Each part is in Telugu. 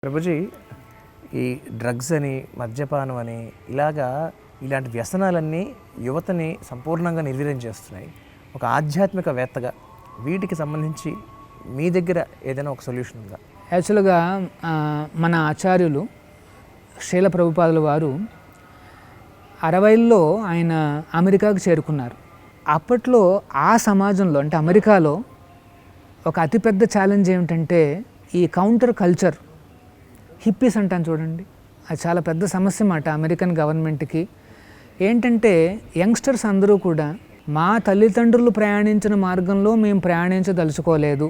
ప్రభుజీ, ఈ డ్రగ్స్ అని, మద్యపానం అని ఇలాంటి వ్యసనాలన్నీ యువతని సంపూర్ణంగా నిర్వీర్యం చేస్తున్నాయి. ఒక ఆధ్యాత్మికవేత్తగా వీటికి సంబంధించి మీ దగ్గర ఏదైనా ఒక సొల్యూషన్ ఉందా? యాక్చువల్గా మన ఆచార్యులు శ్రీల ప్రభుపాదుల వారు 60ల్లో ఆయన అమెరికాకు చేరుకున్నారు. అప్పట్లో ఆ సమాజంలో అంటే అమెరికాలో ఒక అతిపెద్ద ఛాలెంజ్ ఏమిటంటే ఈ కౌంటర్ కల్చర్, హిప్పీస్ అంటాను చూడండి, అది చాలా పెద్ద సమస్య మాట అమెరికన్ గవర్నమెంట్కి. ఏంటంటే యంగ్స్టర్స్ అందరూ కూడా మా తల్లిదండ్రులు ప్రయాణించిన మార్గంలో మేము ప్రయాణించదలుచుకోలేదు,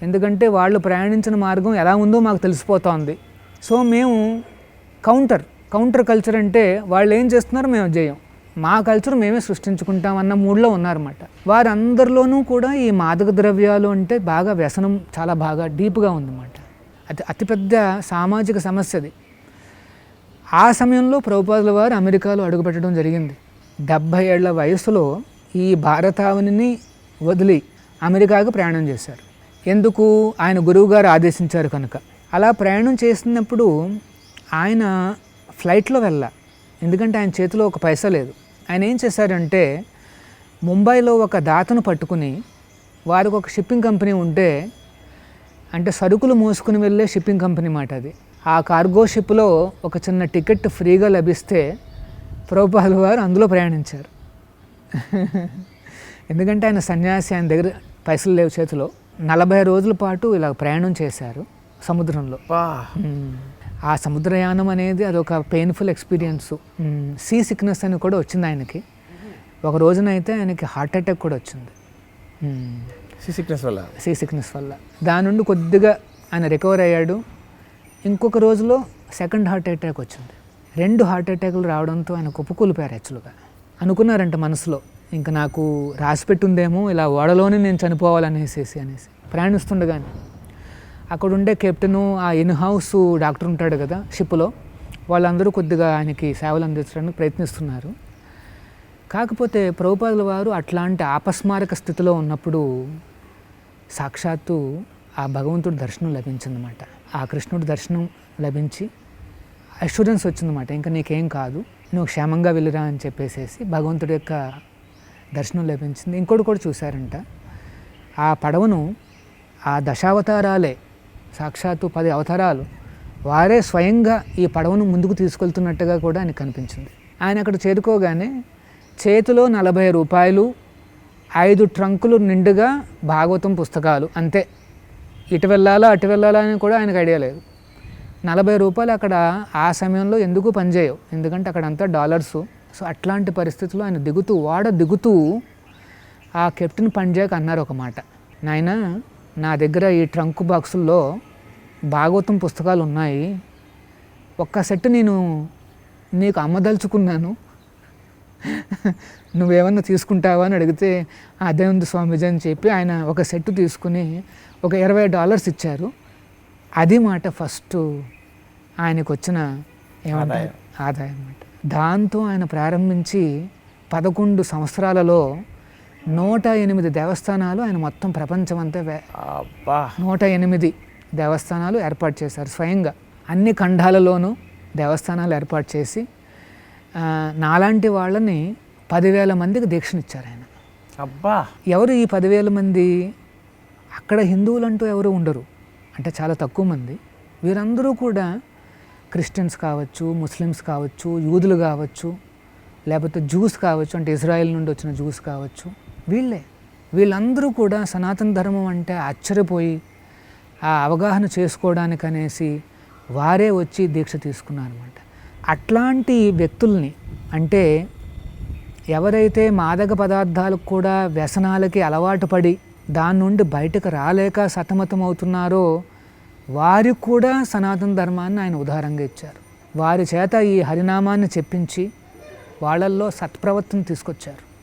ఎందుకంటే వాళ్ళు ప్రయాణించిన మార్గం ఎలా ఉందో మాకు తెలిసిపోతోంది. సో మేము కౌంటర్ కల్చర్ అంటే వాళ్ళు ఏం చేస్తున్నారో మేము చేయం, మా కల్చర్ మేమే సృష్టించుకుంటామన్న మూడ్లో ఉన్నారన్నమాట. వారందరిలోనూ కూడా ఈ మాదక ద్రవ్యాలు అంటే బాగా వ్యసనం చాలా బాగా డీప్గా ఉందన్నమాట. అది అతిపెద్ద సామాజిక సమస్య అది. ఆ సమయంలో ప్రభుపాదుల వారు అమెరికాలో అడుగుపెట్టడం జరిగింది. 70 ఏళ్ల వయసులో ఈ భారతావనిని వదిలి అమెరికాకు ప్రయాణం చేశారు. ఎందుకు? ఆయన గురువుగారు ఆదేశించారు కనుక. అలా ప్రయాణం చేసినప్పుడు ఆయన ఫ్లైట్లో ఎందుకంటే ఆయన చేతిలో ఒక పైసా లేదు. ఆయన ఏం చేశారంటే ముంబైలో ఒక దాతను పట్టుకుని, వారికి ఒక షిప్పింగ్ కంపెనీ ఉంటే, అంటే సరుకులు మోసుకుని వెళ్ళే షిప్పింగ్ కంపెనీ మాట అది. ఆ కార్గో షిప్లో ఒక చిన్న టికెట్ ఫ్రీగా లభిస్తే ప్రభుపాదుల వారు అందులో ప్రయాణించారు. ఎందుకంటే ఆయన సన్యాసి, ఆయన దగ్గర పైసలు లేవు చేతిలో. 40 రోజుల పాటు ఇలా ప్రయాణం చేశారు సముద్రంలో. ఆ సముద్రయానం అనేది అదొక పెయిన్ఫుల్ ఎక్స్పీరియన్స్. సీ సిక్నెస్ అని కూడా వచ్చింది ఆయనకి. ఒక రోజునైతే ఆయనకి హార్ట్ అటాక్ కూడా వచ్చింది సీ సిక్నెస్ వల్ల. దాని నుండి కొద్దిగా ఆయన రికవర్ అయ్యాడు. ఇంకొక రోజులో సెకండ్ హార్ట్ అటాక్ వచ్చింది. 2 హార్ట్ అటాకులు రావడంతో ఆయన కుప్పకూలిపోయారు. యాక్చువల్గా అనుకున్నారంట మనసులో, ఇంకా నాకు రాసిపెట్టి ఉందేమో ఇలా ఓడలోనే నేను చనిపోవాలనేసి ప్రయాణిస్తుండగానే అక్కడ ఉండే కెప్టెను, ఆ ఇన్ హౌస్ డాక్టర్ ఉంటాడు కదా షిప్లో, వాళ్ళందరూ కొద్దిగా ఆయనకి సేవలు అందించడానికి ప్రయత్నిస్తున్నారు. కాకపోతే ప్రభుపాదుల వారు అట్లాంటి ఆపస్మారక స్థితిలో ఉన్నప్పుడు సాక్షాత్తు ఆ భగవంతుడి దర్శనం లభించిందన్నమాట. ఆ కృష్ణుడి దర్శనం లభించి అష్యూరెన్స్ వచ్చిందన్నమాట, ఇంకా నీకేం కాదు, నువ్వు క్షేమంగా వెళ్ళిరా అని చెప్పేసి భగవంతుడి యొక్క దర్శనం లభించింది. ఇంకోటి కూడా చూశారంట, ఆ పడవను ఆ దశావతారాలే, సాక్షాత్తు 10 అవతారాలు వారే స్వయంగా ఈ పడవను ముందుకు తీసుకెళ్తున్నట్టుగా కూడా ఆయనకు కనిపించింది. ఆయన అక్కడ చేరుకోగానే చేతిలో 40 రూపాయలు, 5 ట్రంకులు నిండుగా భాగవతం పుస్తకాలు, అంతే. ఇటు వెళ్ళాలా అటు వెళ్ళాలా అని కూడా ఆయనకు ఐడియా లేదు. 40 రూపాయలు అక్కడ ఆ సమయంలో ఎందుకు పనిచేయవు, ఎందుకంటే అక్కడంతా డాలర్సు. సో అట్లాంటి పరిస్థితుల్లో ఆయన దిగుతూ ఆ కెప్టెన్ పంజాక్ అన్నారు ఒక మాట, నాయనా నా దగ్గర ఈ ట్రంక్ బాక్సుల్లో భాగవతం పుస్తకాలు ఉన్నాయి, ఒక్క సెట్ నేను నీకు అమ్మదలుచుకున్నాను, నువ్వేమన్నా తీసుకుంటావా అని అడిగితే అదే ఉంది స్వామీజీ అని చెప్పి ఆయన ఒక సెట్ తీసుకుని ఒక $20 ఇచ్చారు. అది మాట ఫస్ట్ ఆయనకు వచ్చిన ఏమంటారు ఆదాయం అన్నమాట. దాంతో ఆయన ప్రారంభించి 11 సంవత్సరాలలో 108 దేవస్థానాలు ఆయన మొత్తం ప్రపంచమంతా 108 దేవస్థానాలు ఏర్పాటు చేశారు స్వయంగా. అన్ని ఖండాలలోనూ దేవస్థానాలు ఏర్పాటు చేసి నాలాంటి వాళ్ళని 10,000 మందికి దీక్షనిచ్చారు ఆయన. ఎవరు ఈ 10,000 మంది? అక్కడ హిందువులంటూ ఎవరు ఉండరు, అంటే చాలా తక్కువ మంది. వీరందరూ కూడా క్రిస్టియన్స్ కావచ్చు, ముస్లిమ్స్ కావచ్చు, యూదులు కావచ్చు, లేకపోతే జ్యూస్ కావచ్చు, అంటే ఇజ్రాయెల్ నుండి వచ్చిన జ్యూస్ కావచ్చు, వీళ్ళందరూ కూడా సనాతన ధర్మం అంటే ఆశ్చర్యపోయి ఆ అవగాహన చేసుకోవడానికి అనేసి వారే వచ్చి దీక్ష తీసుకున్నారన్నమాట. అట్లాంటి వ్యక్తుల్ని, అంటే ఎవరైతే మాదక పదార్థాలకు కూడా వ్యసనాలకి అలవాటు పడి దాని నుండి బయటకు రాలేక సతమతం అవుతున్నారో వారికి కూడా సనాతన ధర్మాన్ని ఆయన ఉదాహరణగా ఇచ్చారు. వారి చేత ఈ హరినామాన్ని చెప్పించి వాళ్ళల్లో సత్ప్రవర్తన తీసుకొచ్చారు.